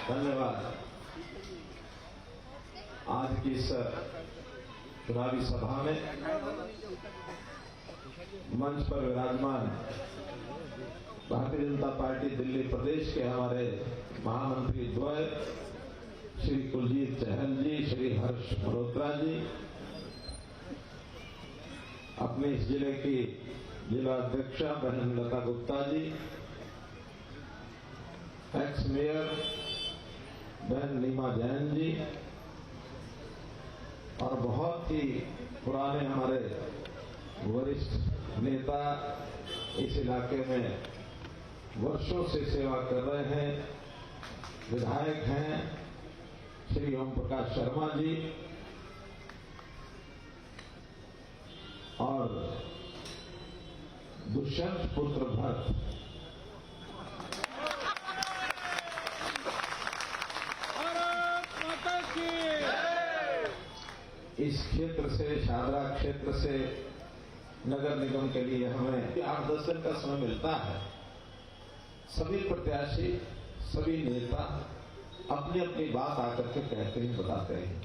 धन्यवाद। आज की इस चुनावी सभा में मंच पर विराजमान भारतीय जनता पार्टी दिल्ली प्रदेश के हमारे महामंत्री द्वय श्री कुलजीत चहल जी, श्री हर्ष मल्होत्रा जी, अपने इस जिले की जिला अध्यक्षा बहन लता गुप्ता जी, एक्स मेयर बहन नीमा जैन जी और बहुत ही पुराने हमारे वरिष्ठ नेता इस इलाके में वर्षों से सेवा कर रहे हैं, विधायक हैं श्री ओम प्रकाश शर्मा जी और दुष्यंत पुत्र भरत। इस क्षेत्र से, शाहदरा क्षेत्र से नगर निगम के लिए हमें 8-10 दिन का समय मिलता है। सभी प्रत्याशी, सभी नेता अपनी अपनी बात आकर के कहते हैं, बताते हैं।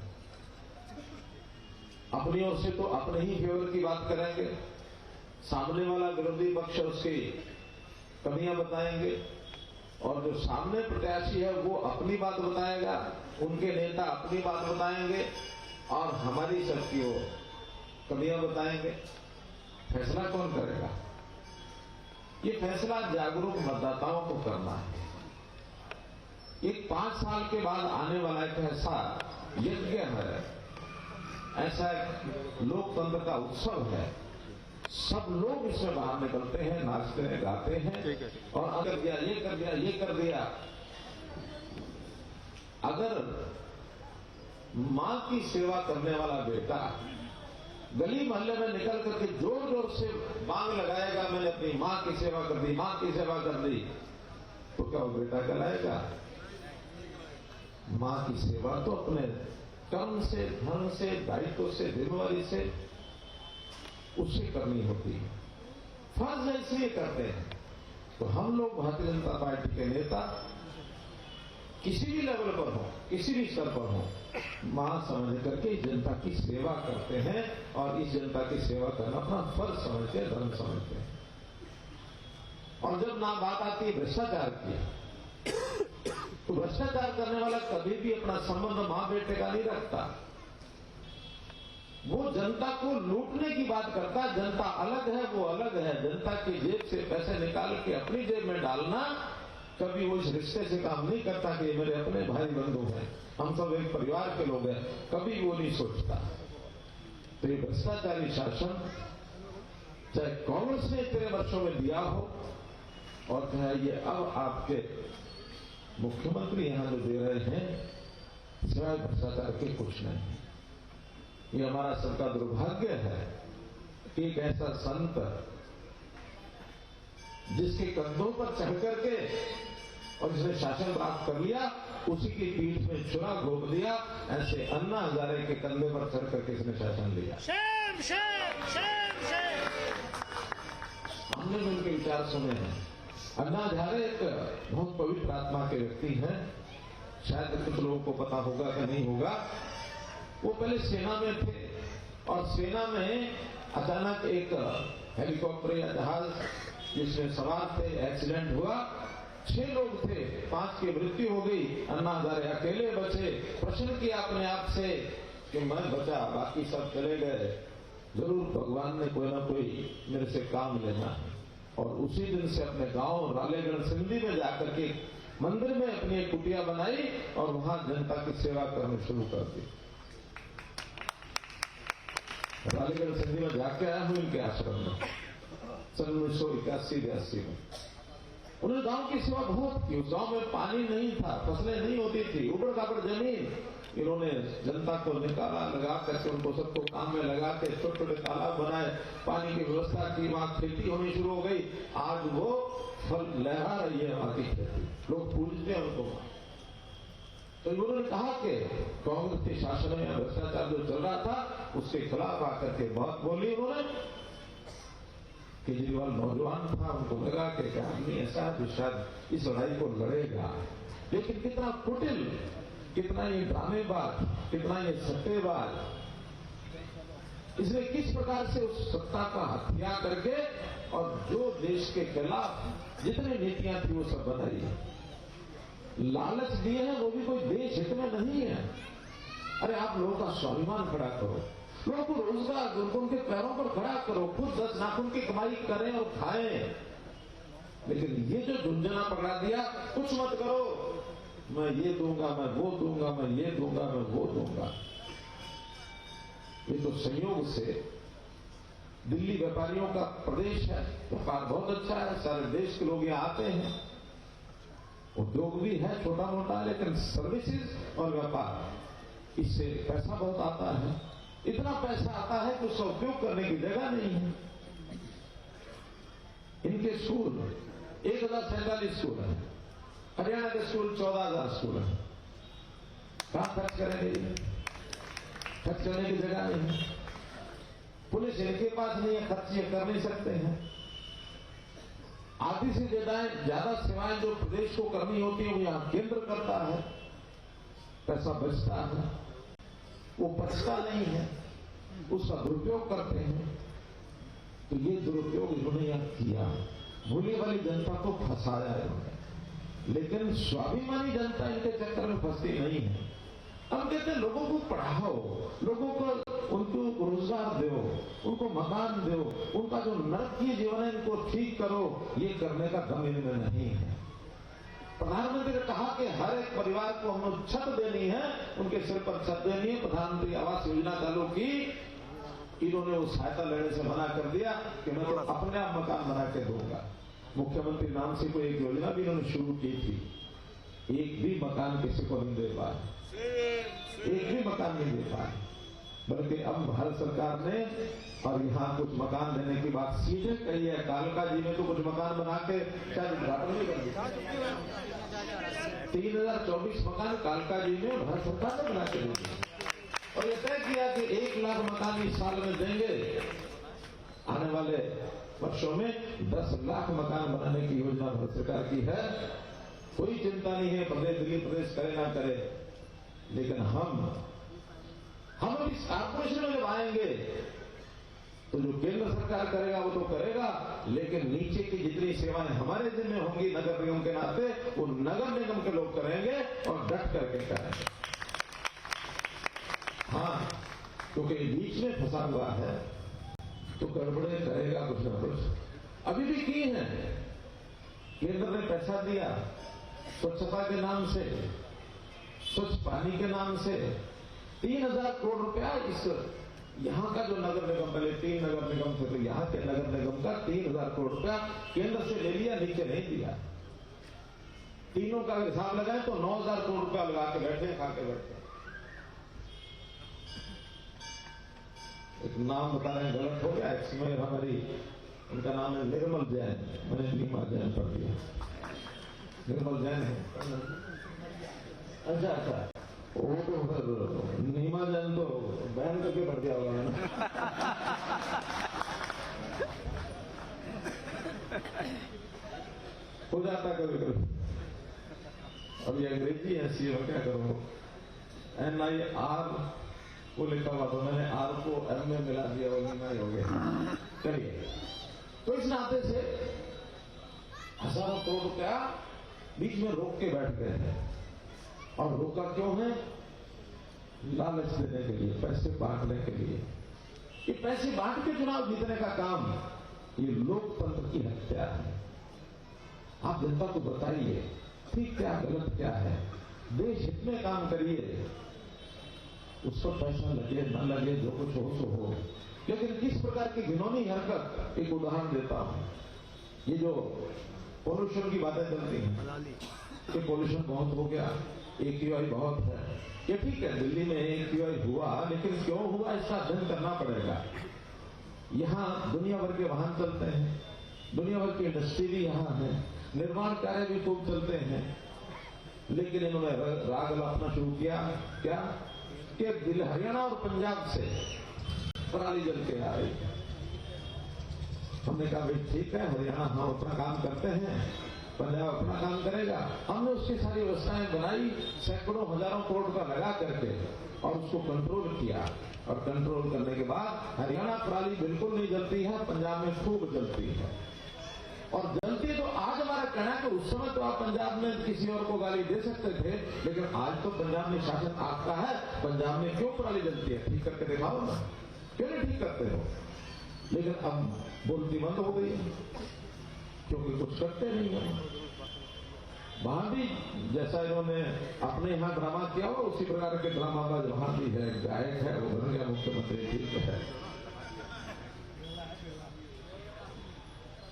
अपनी ओर से तो अपने ही फेवर की बात करेंगे, सामने वाला विरोधी पक्ष उसकी कमियां बताएंगे और जो सामने प्रत्याशी है वो अपनी बात बताएगा, उनके नेता अपनी बात बताएंगे और हमारी सबकी ओर कमियां बताएंगे। फैसला कौन करेगा? ये फैसला जागरूक मतदाताओं को करना है। एक 5 साल के बाद आने वाला एक ऐसा यज्ञ है, ऐसा एक लोकतंत्र का उत्सव है। सब लोग इसमें बाहर निकलते हैं, नाचते हैं, गाते हैं और अगर दिया, ये कर दिया, ये कर दिया। अगर मां की सेवा करने वाला बेटा गली मोहल्ले में निकल करके जोर जोर से मांग लगाएगा, मैंने अपनी मां की सेवा कर दी, मां की सेवा कर दी, तो क्या वो बेटा कहलाएगा? मां की सेवा तो अपने कर्म से, धर्म से, दायित्व से, जिम्मेवारी से उससे करनी होती है। फर्ज इसलिए करते हैं। तो हम लोग भारतीय जनता पार्टी के नेता किसी भी लेवल पर हो, किसी भी स्तर पर हो, मां समझ करके इस जनता की सेवा करते हैं और इस जनता की सेवा करना अपना फर्ज समझते हैं, धर्म समझते हैं। और जब ना बात आती है भ्रष्टाचार की, तो भ्रष्टाचार करने वाला कभी भी अपना संबंध मां बेटे का नहीं रखता। वो जनता को लूटने की बात करता। जनता अलग है, वो अलग है। जनता की जेब से पैसे निकाल के अपनी जेब में डालना, कभी वो इस रिश्ते से काम नहीं करता कि ये मेरे अपने भाई बंधु हैं, हम सब एक परिवार के लोग हैं, कभी वो नहीं सोचता। तो ये भ्रष्टाचारी शासन चाहे कांग्रेस ने इतने वर्षों में दिया हो और चाहे ये अब आपके मुख्यमंत्री यहां जो दे रहे हैं, सिवाय भ्रष्टाचार के कुछ नहीं। ये हमारा सबका दुर्भाग्य है कि एक ऐसा संत जिसके कंधों पर चढ़ करके और जिसने शासन प्राप्त कर लिया, उसी की पीठ में छुरा घोंप दिया। ऐसे अन्ना हजारे के कंधे पर चढ़ करके इसने शासन लिया। Shame, shame, shame, shame. हमने भी उनके विचार सुने हैं। अन्ना हजारे एक बहुत पवित्र आत्मा के व्यक्ति हैं। शायद कुछ लोगों को पता होगा कि नहीं होगा। वो पहले सेना में थे और सेना में अचानक एक हेलीकॉप्टर या जहाज जिसमें सवार थे, एक्सीडेंट हुआ। 6 लोग थे, 5 की मृत्यु हो गई। अन्ना हजारे अकेले बचे। प्रश्न किया अपने आप से कि मैं बचा, बाकी सब चले गए। जरूर भगवान ने कोई ना कोई मेरे से काम लेना है। और उसी दिन से अपने गांव रालेगढ़ सिंधी में जाकर के मंदिर में अपनी एक कुटिया बनाई और वहां जनता की सेवा करनी शुरू कर दी। रालेगढ़ सिंधी में जाके आया हूं इनके आश्रम में सन 1981-82 में। उन्होंने गांव की सेवा बहुत की। उस गांव में पानी नहीं था, फसलें नहीं होती थी, उबड़ खाबड़ जमीन। इन्होंने जनता को निकाला, लगा करके उनको सबको काम में लगा के छोटे छोटे तालाब बनाए, पानी की व्यवस्था की, वहां खेती होनी शुरू हो गई। आज वो फल लहरा रही है वहां की खेती, लोग पूजते हैं उनको। तो उन्होंने कहा कि कांग्रेस के शासन में भ्रष्टाचार जो चल रहा था उसके खिलाफ आकर के बात बोली उन्होंने। केजरीवाल नौजवान था, उनको लगा कि आदमी ऐसा है जो शायद इस लड़ाई को लड़ेगा लेकिन कितना कुटिल, कितना ये ड्रामेबाज, कितना ये सट्टेबाज, इसने किस प्रकार से उस सत्ता का हत्या करके और जो देश के खिलाफ जितनी नीतियां थी वो सब बनाई। लालच दिए हैं वो भी कोई देश हित में नहीं है। अरे आप लोगों का स्वाभिमान खड़ा करो, लोगों को रोजगार दो, उनके पैरों पर खड़ा करो, खुद 10 नाखून की कमाई करें और खाएं। लेकिन ये जो झुंझुना पकड़ा दिया, कुछ मत करो, मैं ये दूंगा, मैं वो दूंगा, मैं ये दूंगा, मैं वो दूंगा। ये तो संयोग से दिल्ली व्यापारियों का प्रदेश है, व्यापार बहुत अच्छा है, सारे देश के लोग यहाँ आते हैं, उद्योग भी है छोटा मोटा, लेकिन सर्विसेज और व्यापार, इससे पैसा बहुत आता है। इतना पैसा आता है कि उसका उपयोग करने की जगह नहीं है। इनके स्कूल 1047 स्कूल है, हरियाणा के स्कूल 14,000 स्कूल है। कहां खर्च करेंगे? खर्च करने की जगह नहीं है। पुलिस इनके पास नहीं है, खर्च ये कर नहीं सकते हैं। आधी से ज्यादा सेवाएं जो प्रदेश को करनी होती है वो यहां केंद्र करता है, पैसा बचता है, वो बचता नहीं है, उसका दुरुपयोग करते हैं। तो ये दुरुपयोग इन्होंने यहां किया, भोली वाली जनता को फंसाया इन्होंने, लेकिन स्वाभिमानी जनता इनके चक्कर में फंसती नहीं है। हम कहते हैं लोगों को पढ़ाओ, लोगों को उनको रोजगार दो, उनको मकान दो, उनका जो नरकीय जीवन है इनको ठीक करो, ये करने का दम इनमें नहीं है। प्रधानमंत्री ने कहा कि हर एक परिवार को हमने छत देनी है, उनके सिर पर छत देनी है। प्रधानमंत्री आवास योजना चालू की, इन्होंने वो सहायता लेने से मना कर दिया कि मैं तो अपने आप मकान बना के दूंगा। मुख्यमंत्री नाम से कोई एक योजना भी इन्होंने शुरू की थी, एक भी मकान किसी को नहीं दे पाए, एक भी मकान नहीं दे पाए। बल्कि अब भारत सरकार ने और यहाँ कुछ मकान देने की बात सीधे कही है। कालका जी में तो कुछ मकान बना के शायद उद्घाटन भी कर दिया। 3024 मकान कालका जी में भारत सरकार ने बना के दिए और ये तय किया कि 1 लाख मकान इस साल में देंगे। आने वाले वर्षों में 10 लाख मकान बनाने की योजना भारत सरकार की है। कोई चिंता नहीं है प्रदेश, दिल्ली प्रदेश करे ना करे, लेकिन हम इस कॉर्पोरेशन में जब आएंगे तो जो केंद्र सरकार करेगा वो तो करेगा, लेकिन नीचे की जितनी सेवाएं हमारे जिम्मे होंगी नगर निगम के नाते, वो नगर निगम के लोग करेंगे और डट करके करेंगे। हाँ, क्योंकि बीच में फंसा हुआ है तो गड़बड़े करेगा कुछ न कुछ। अभी भी की है, केंद्र ने पैसा दिया स्वच्छता के नाम से, स्वच्छ पानी के नाम से 3000 करोड़ रुपया। इस यहां का जो नगर निगम, पहले 3 नगर निगम थे, तो यहां के नगर निगम का 3000 करोड़ रुपया केंद्र से ले लिया, नीचे नहीं दिया। तीनों का हिसाब लगाए तो 9000 करोड़ रुपया लगा के बैठे, खा के बैठे। एक नाम बता रहे हैं गलत हो गया, एक समय हमारी, उनका नाम है निर्मल जैन, मैंने नीमा जैन पढ़ दिया, निर्मल जैन है। अच्छा, वो तो नीमा जैन तो बैन करके पढ़ दिया होगा मैंने। हो जाता कभी कभी। अब ये अंग्रेजी ऐसी है, क्या करूं। NIR वो लिखा हुआ था, मैंने आर को M में मिला दिया, वो नीमा ही हो गया। चलिए, तो इस नाते से हजारों करोड़ रुपया बीच में रोक के बैठ गए हैं। और रोका क्यों है? लालच देने के लिए, पैसे बांटने के लिए। ये पैसे बांट के चुनाव जीतने का काम, ये लोकतंत्र की हत्या है। आप जनता को बताइए ठीक क्या गलत क्या है, देश हित में काम करिए, उस पर पैसा लगे न लगे जो कुछ हो सो हो। लेकिन किस प्रकार की घिनौनी हरकत, एक उदाहरण देता हूं। ये जो पोल्यूशन की बातें चलती हैं कि पोल्यूशन बहुत हो गया, AQI बहुत है, ये ठीक है, दिल्ली में AQI हुआ, लेकिन क्यों हुआ इसका अध्ययन करना पड़ेगा। यहाँ दुनिया भर के वाहन चलते हैं, दुनिया भर की इंडस्ट्री भी यहाँ है, निर्माण कार्य भी खूब चलते हैं, लेकिन इन्होंने राग अलापना शुरू किया क्या कि हरियाणा और पंजाब से पराली जल के आ रही है। हमने कहा भाई ठीक है, हरियाणा हाँ अपना काम करते हैं, पंजाब अपना काम करेगा। हमने उसकी सारी व्यवस्थाएं बनाई, सैकड़ों हजारों करोड़ का लगा करके, और उसको कंट्रोल किया। और कंट्रोल करने के बाद हरियाणा पराली बिल्कुल नहीं जलती है, पंजाब में खूब जलती है। और जलती तो आज हमारा कहना है कि उस समय तो आप पंजाब में किसी और को गाली दे सकते थे, लेकिन आज तो पंजाब में शासन आपका है, पंजाब में क्यों पराली जलती है? ठीक करके दिखाओ ना, क्यों नहीं ठीक करते हो? लेकिन अब बोलती बंद हो गई है, क्योंकि कुछ करते नहीं है। वहां भी जैसा इन्होंने अपने यहां ड्रामा किया हो, उसी प्रकार के ड्रामाबाज वहां भी है, गायक है, वो बन गया मुख्यमंत्री, ठीक है।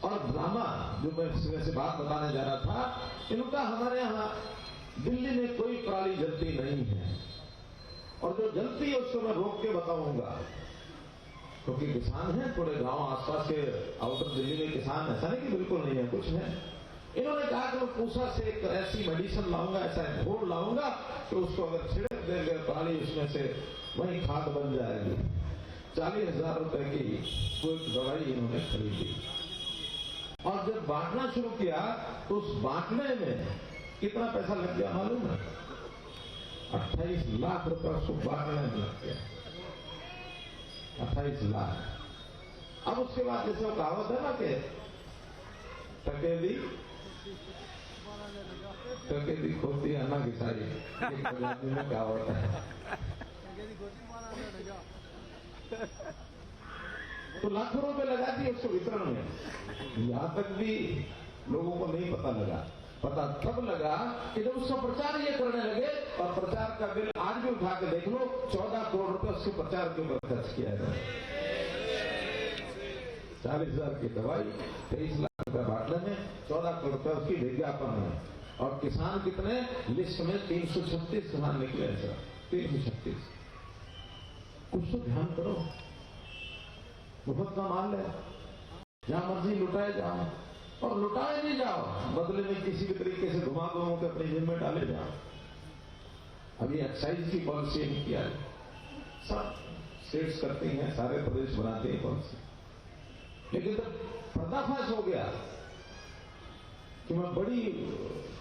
और ड्रामा जो मैं इसमें से बात बताने जा रहा था, इनका हमारे यहां दिल्ली में कोई पराली जलती नहीं है, और जो जलती है उसको मैं रोक के बताऊंगा, क्योंकि किसान हैं थोड़े गांव आसपास के आउटर दिल्ली में किसान, ऐसा नहीं कि बिल्कुल नहीं है, कुछ है। इन्होंने कहा कि मैं पूसा से एक ऐसी मेडिसिन लाऊंगा, ऐसा घोल लाऊंगा कि उसको अगर छिड़क देंगे पराली, उसमें से वही खाद बन जाएगी। 40,000 रुपए की कोई दवाई इन्होंने खरीदी, और जब बांटना शुरू किया तो उस बांटने में कितना पैसा लग गया मालूम है? 28 लाख रुपए उसको बांटने में लग गया, 28 लाख। अब उसके बाद जैसे वो कहावत है ना कि टकेदी खोती अन्ना की साड़ी, पंजाबी में कहावत है। तो लाखों रुपए लगा दिए उसको वितरण में, यहां तक भी लोगों को नहीं पता लगा। पता तब लगा कि जब उसका प्रचार ये करने लगे, और प्रचार का बिल आज भी उठा के देख लो, 14 करोड़ रुपए उसके प्रचार के ऊपर खर्च किया गया। 40,000 की दवाई, 23 लाख रुपए बांटने में, 14 करोड़ रुपए उसकी विज्ञापन में। और किसान कितने? लिस्ट में 336 किसान निकले सर, 336। कुछ तो ध्यान करो, मुफ्त का माल है, जहां मर्जी लुटाए जाओ, और लुटाए नहीं जाओ, बदले में किसी भी तरीके से घुमा घुमा के अपनी जेब में डाले जाओ। अभी एक्साइज की पॉलिसी नहीं किया है, सब स्टेट्स करती हैं, सारे प्रदेश बनाते हैं पॉलिसी। लेकिन जब पर्दाफाश हो गया कि मैं बड़ी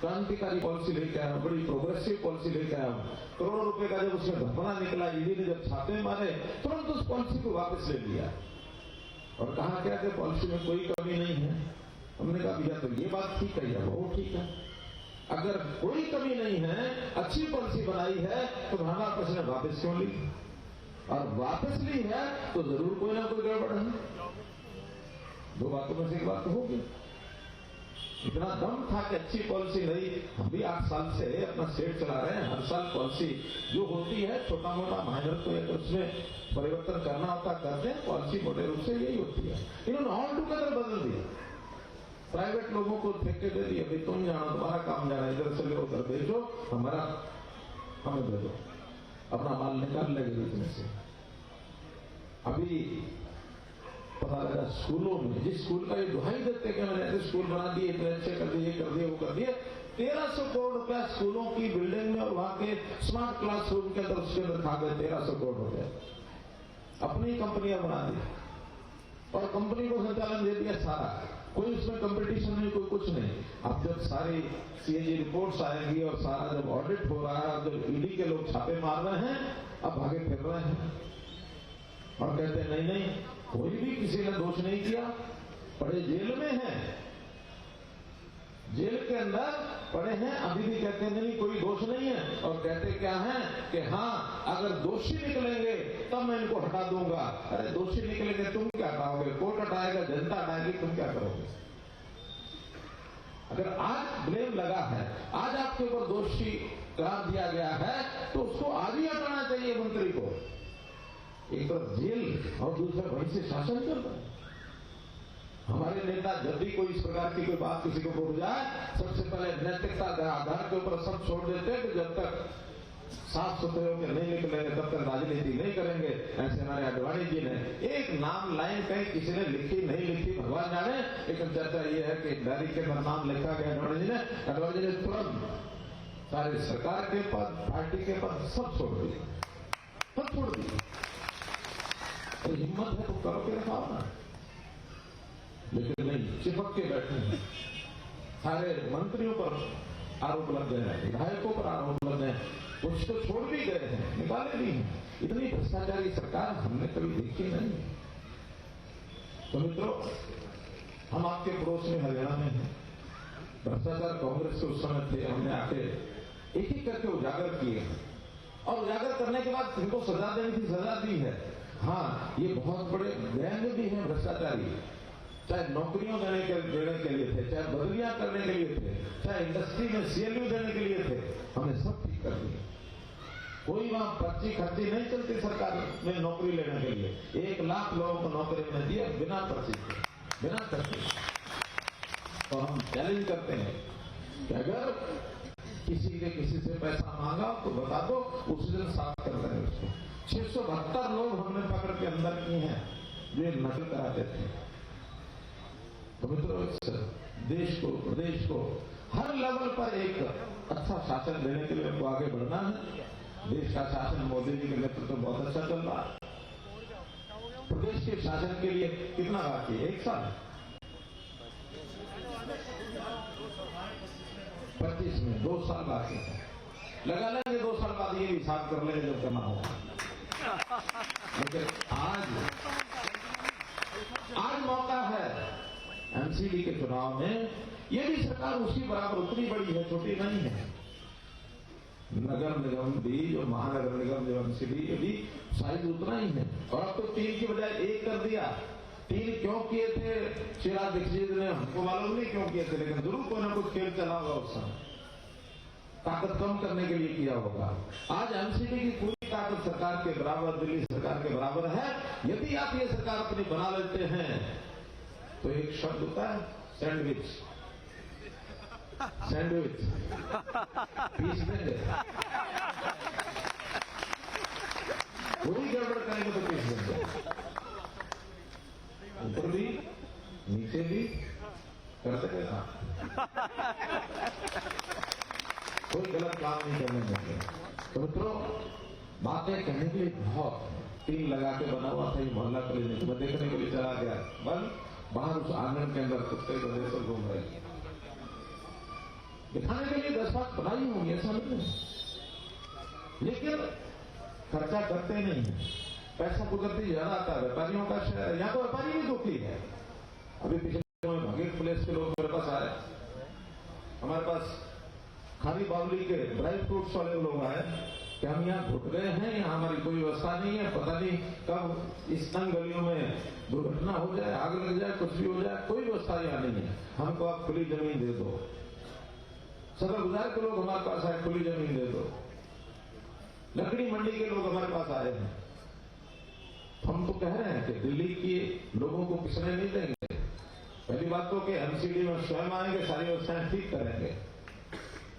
क्रांतिकारी पॉलिसी लेके आया हूं, बड़ी प्रोग्रेसिव पॉलिसी लेके आया हूं, करोड़ों रुपए का जब उसमें धपना निकला, ईडी ने जब छापे मारे, तुरंत उस पॉलिसी को वापस ले लिया और कहा क्या कि पॉलिसी में कोई कमी नहीं है। हमने कहा भैया तो ये बात ठीक है, या वो ठीक है, अगर कोई कमी नहीं है, अच्छी पॉलिसी बनाई है, तो हमारा प्रश्न वापस क्यों ली? और वापस ली है तो जरूर कोई ना कोई गड़बड़ है। दो बातों में से एक बात तो होगी। इतना दम था कि अच्छी पॉलिसी नहीं। हम भी 8 साल से अपना स्टेट चला रहे हैं, हर साल पॉलिसी जो होती है छोटा मोटा माइनर को अगर उसमें परिवर्तन करना होता करते हैं, पॉलिसी मोटे रूप से यही होती है। इन्होंने ऑल टुगेदर बदल दिया, प्राइवेट लोगों को ठेके दे दिए, अभी तुम जानो, तुम्हारा काम जाना, इधर से लो, उधर भेजो, हमारा हमें दे दो, अपना माल निकाल लेंगे इसमें से। अभी पता लगा स्कूलों में, जिस स्कूल का ये दुहाई देते कि मैंने ऐसे स्कूल बना दिए, इतने अच्छे कर दिए, कर दिए, वो कर दिए, 1300 करोड़ रुपया स्कूलों की बिल्डिंग में और वहां के स्मार्ट क्लासरूम के अंदर, उसके अंदर खा गए 1300 करोड़ रुपया। अपनी कंपनियां बना दी और कंपनी को संचालन दे दिया सारा, कोई उसमें कंपटीशन नहीं, कोई कुछ नहीं। अब जब सारी सीएजी रिपोर्ट्स आएंगी और सारा जब ऑडिट हो रहा है, जब ईडी के लोग छापे मार रहे हैं, अब भागे फिर रहे हैं और कहते हैं नहीं नहीं, कोई भी किसी ने दोष नहीं किया, पड़े जेल में हैं, जेल के अंदर पड़े हैं, अभी भी कहते हैं नहीं कोई दोष नहीं है। और कहते क्या है कि हाँ, अगर दोषी निकलेंगे तब मैं इनको हटा दूंगा। अरे दोषी निकलेंगे तुम क्या हटाओगे? कोर्ट हटाएगा, जनता हटाएगी, तुम क्या करोगे? अगर आज ब्लेम लगा है, आज आपके ऊपर दोषी करार दिया गया है, तो उसको आज ही हटाना चाहिए मंत्री को। एक तरफ जेल और दूसरा वहीं से शासन करता है। हमारे नेता जब भी कोई इस प्रकार की कोई बात किसी को बोल जाए, सबसे पहले नैतिकता के आधार के ऊपर सब छोड़ देते हैं कि जब तक साफ सुथरे होकर नहीं निकलेंगे तब तक राजनीति नहीं करेंगे। ऐसे हमारे आडवाणी जी ने एक नाम लाइन कहीं किसी ने लिखी नहीं लिखी भगवान जाने, लेकिन चर्चा ये है कि डायरी के अंदर नाम लिखा गया आडवाणी जी ने तुरंत सारे सरकार के पद, पार्टी के पद सब छोड़ दिए, सब छोड़ दिए। तो हिम्मत है तो करो के रखाओ ना, लेकिन नहीं, चिपक के बैठे हैं। सारे मंत्रियों पर आरोप लग गए हैं, विधायकों पर आरोप लग गए हैं, कुछ तो छोड़ भी गए हैं, निकाले भी हैं। इतनी भ्रष्टाचारी सरकार हमने कभी देखी नहीं। तो मित्रों, हम आपके पड़ोस में हरियाणा में हैं। भ्रष्टाचार कांग्रेस के उस समय थे, हमने आके एक एक करके उजागर किए और उजागर करने के बाद इनको सजा देने की सजा दी है। हाँ, ये बहुत बड़े गैंग भी हैं भ्रष्टाचारी, चाहे नौकरियों देने के लिए थे, चाहे बदलियां करने के लिए थे, चाहे इंडस्ट्री में सीएलयू देने के लिए थे, हमने सब ठीक कर दिया। कोई वहां पर्ची खर्ची नहीं चलती सरकार में नौकरी लेने के लिए। 1 लाख लोगों को नौकरी में दिया बिना पर्ची के, बिना खर्ची। तो हम चैलेंज करते हैं कि अगर किसी से पैसा मांगा तो बता दो, उसी दिन साफ कर देंगे उसको। 672 लोग हमने पकड़ के अंदर किए हैं जो ये नकल कराते थे। तो मित्रों, देश को, प्रदेश को हर लेवल पर एक अच्छा शासन देने के लिए हमको आगे बढ़ना है। देश का शासन मोदी जी के नेतृत्व में बहुत अच्छा चल रहा है। प्रदेश के शासन के लिए कितना बाकी है? 1 साल 25 में 2 साल बाकी है। लगा लेंगे 2 साल बाद, ये हिसाब कर लेंगे जब करना होगा। लेकिन आज मौका है एमसीडी के चुनाव में। ये भी सरकार उसी बराबर, उतनी बड़ी है, छोटी नहीं है। नगर निगम भी, जो महानगर निगम, जो एमसीडी, ये भी साइज उतना ही है। और अब तो 3 की बजाय 1 कर दिया। 3 क्यों किए थे चिराग दीक्षित ने, हमको मालूम नहीं क्यों किए थे, लेकिन जरूर कोई ना कुछ खेल चला होगा उस समय, ताकत कम करने के लिए किया होगा। आज एमसीडी की पूरी ताकत सरकार के बराबर, दिल्ली सरकार के बराबर है। यदि आप ये सरकार अपनी बना लेते हैं तो एक शब्द होता है सैंडविच, सैंडविच पीस देंगे, पूरी गड़बड़ करेंगे तो पीस देंगे, ऊपर भी नीचे भी करते रहना, कोई गलत काम नहीं करने देंगे। तो मित्रों, बातें कहने के लिए बहुत, टीम लगा के बना हुआ था ये मोहल्ला क्लिनिक, मैं देखने के लिए चला गया, बल बाहर उस आंगन के अंदर कुत्ते गधे से घूम रहे, दिखाने के लिए 10 बात बनाई होंगी, ऐसा नहीं है, लेकिन खर्चा करते नहीं है। पैसा कुदरती ज्यादा आता है, व्यापारियों का शहर, यहाँ तो व्यापारी भी दुखी है। अभी पिछले भगीर प्लेस के लोग मेरे पास आए, हमारे पास खाली बावली के ड्राई फ्रूट्स वाले लोग आए कि हम यहाँ घुट गए हैं, यहाँ हमारी कोई व्यवस्था नहीं है, पता नहीं कब इस तंग गलियों में दुर्घटना हो जाए, आग लग जाए, कुछ भी हो जाए, कोई व्यवस्था यहाँ नहीं है, हमको आप खुली जमीन दे दो। सदर गुजार के लोग हमारे पास आए, खुली जमीन दे दो। लकड़ी मंडी के लोग हमारे पास आए हैं। हम तो कह रहे हैं कि दिल्ली के लोगों को पिसने नहीं देंगे। पहली बात तो कि एमसीडी में स्वयं आएंगे, सारी व्यवस्थाएं ठीक करेंगे,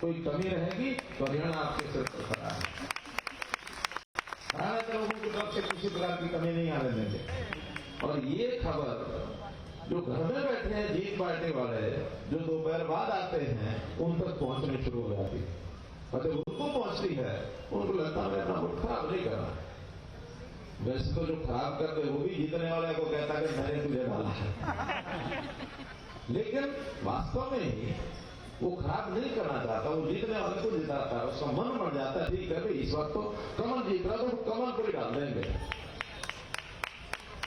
कोई कमी रहेगी तो हरियाणा आपके सिर पर खड़ा है। हरियाणा के लोगों की तरफ से किसी प्रकार की कमी नहीं आने देंगे। और ये खबर जो घर में बैठे हैं जीत पार्टी वाले, जो दोपहर बाद आते हैं, उन तक पहुंचनी शुरू हो जाती है। और जब उनको पहुंचती है, उनको लगता है अपना वोट खराब नहीं करना। वैसे तो जो खराब करते वो भी जीतने वाले को कहता है कि मैंने तुझे डाला है, लेकिन वास्तव में ही वो खराब नहीं करना चाहता, वो जीतने वाले को जिताता है, उसका मन बढ़ जाता है, ठीक है भाई इस वक्त तो कमल जीत रहा तो कमल को ही डाल देंगे।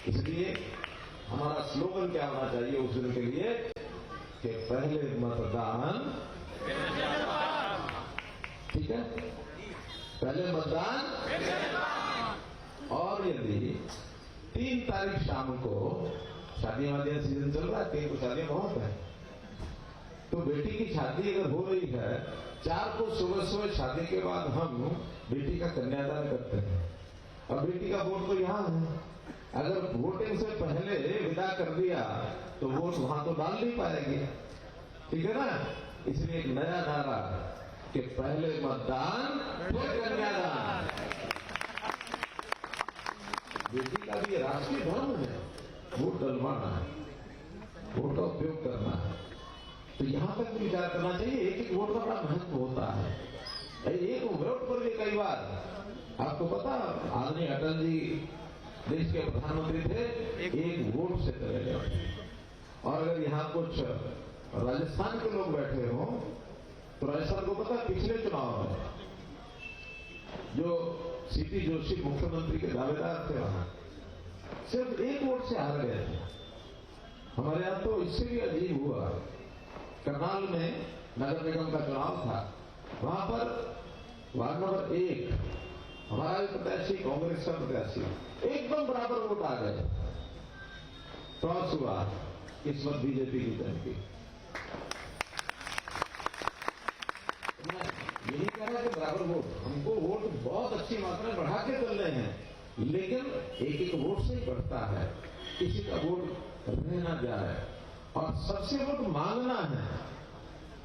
इसलिए हमारा स्लोगन क्या होना चाहिए उस दिन के लिए कि पहले मतदान, ठीक है, पहले मतदान। और यदि 3 तारीख शाम को शादी वादियां सीजन चल रहा है, कहीं तो शादियां बहुत है, तो बेटी की शादी अगर हो रही है, 4 को सुबह शादी के बाद हम बेटी का कन्यादान करते हैं। अब बेटी का वोट तो यहाँ है, अगर वोटिंग से पहले विदा कर दिया तो वोट वहां तो डाल नहीं पाएगी, ठीक है ना। इसलिए एक नया नारा कि पहले मतदान फिर कन्यादान। बेटी का भी राष्ट्रीय धर्म है, वोट डलवाना है, वोट का उपयोग करना है। तो यहां तक भी विचार करना चाहिए, एक वोट का बड़ा महत्व होता है। एक वोट पर भी कई बार आपको पता, आदरणीय अटल जी देश के प्रधानमंत्री थे, एक वोट से चले गए। और अगर यहाँ कुछ और राजस्थान के लोग बैठे हों तो राजस्थान को पता, पिछले चुनाव में जो सीपी जोशी मुख्यमंत्री के दावेदार थे वहां सिर्फ 1 वोट से हार गए थे। हमारे यहां तो इससे भी अजीब हुआ, करनाल में नगर निगम का चुनाव था, वहां पर वार्ड नंबर 1 हमारा भी प्रत्याशी, कांग्रेस का प्रत्याशी, एकदम बराबर वोट आ गए। क्रॉस हुआ, किस्मत बीजेपी की चमकी। मैं यही कह रहा कि बराबर वोट, हमको वोट बहुत अच्छी मात्रा में बढ़ा के चल रहे हैं, लेकिन एक वोट से ही बढ़ता है, किसी का वोट रह ना जाए। और सबसे वोट मांगना है।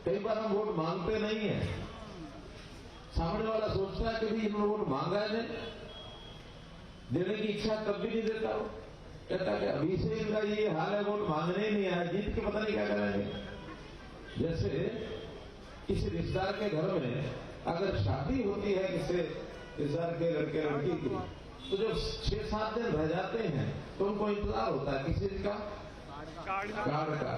कई बार हम वोट मांगते नहीं है, सामने वाला सोचता है कि भी हमने वोट मांगा है, देने की इच्छा तब भी नहीं देता हो, कहता कि अभी से इनका ये हाल है, वोट मांगने ही नहीं आया, जीत के पता नहीं क्या करेंगे। जैसे किसी रिश्तेदार के घर में अगर शादी होती है किसी रिश्तेदार के लड़के लड़की की, तो जब 6-7 दिन रह जाते हैं तो उनको इंतजार होता है किसी का कार्ड का,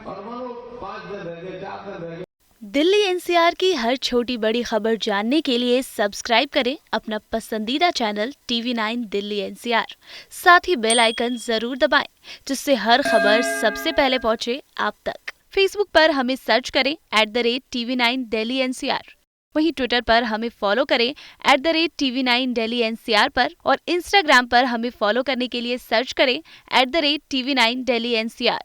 और मानो 5 दिन रह गए, 4 दिन रह गए। दिल्ली एनसीआर की हर छोटी बड़ी खबर जानने के लिए सब्सक्राइब करें अपना पसंदीदा चैनल TV9 दिल्ली एनसीआर। साथ ही बेल आइकन जरूर दबाएं, जिससे हर खबर सबसे पहले पहुंचे आप तक। फेसबुक पर हमें सर्च करें @TV9 दिल्ली एनसीआर। वहीं ट्विटर पर हमें फॉलो करें @TV9 दिल्ली एनसीआर पर, और इंस्टाग्राम पर हमें फॉलो करने के लिए सर्च करें @TV9 दिल्ली एनसीआर।